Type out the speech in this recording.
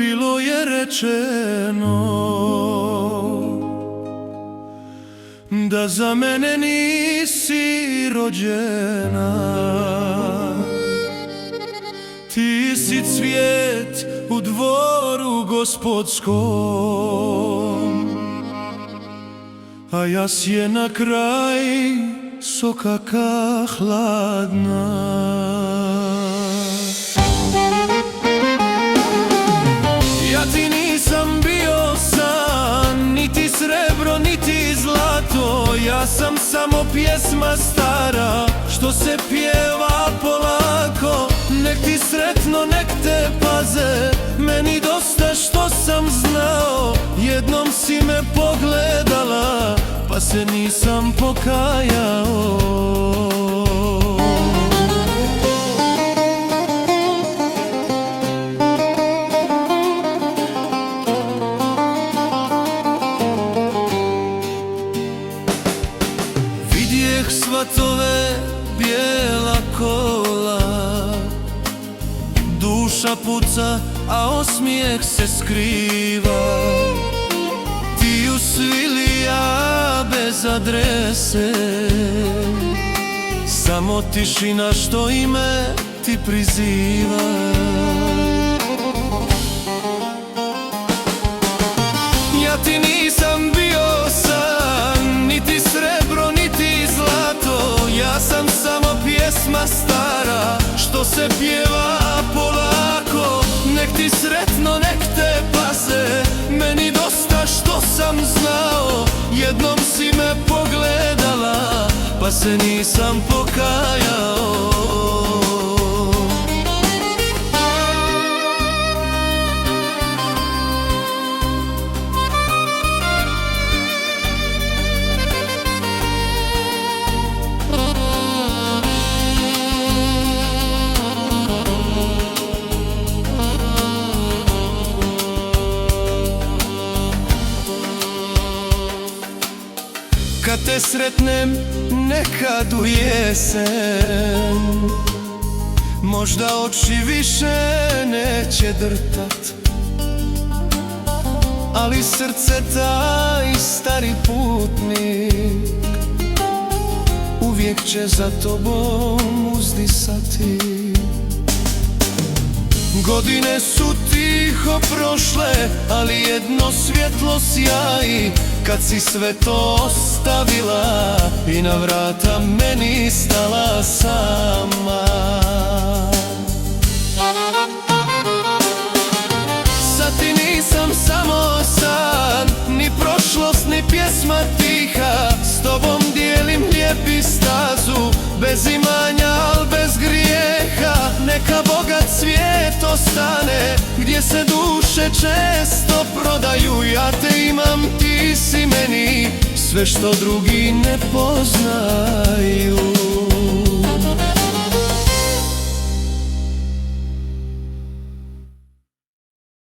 bilo je rečeno da za mene nisi rođena. Ti si cvijet u dvoru gospodskom, a ja sjena kraj sokaka hladna. Ja ti nisam bio san, niti srebro, niti zlato. Ja sam samo pjesma stara, što se pjeva polako. Nek ti sretno, nek te paze, meni dosta što sam znao. Jednom si me pogledala, pa se nisam pokajao. Vidjeh svatove bijela kola, duša puca, a osmijeh se skriva. Ti u svili, ja bez adrese, samo tišina što ime ti priziva. Ja ti nisam bio san, niti srebro, niti zlato. Ja sam samo pjesma stara, što se pjeva polako. Nek ti sretno, nek te pase, meni dosta što sam znao. Jednom si me pogledala, pa se nisam pokajao. Kad te sretnem nekad u jesen, možda oči više neće drtat, ali srce taj stari putnik uvijek će za tobom uzdisati. Godine su tiho prošle, ali jedno svjetlo sjaji kad si sve to ostavila i na vrata meni stala sama. Sad ti nisam samo san, ni prošlost, ni pjesma tiha. S tobom dijelim lijepi stazu, bez imanja, al bez grijeha. Neka bogat svijet ostane, gdje se duše često prodaju. Ja te imam, ti si meni sve što drugi ne poznaju.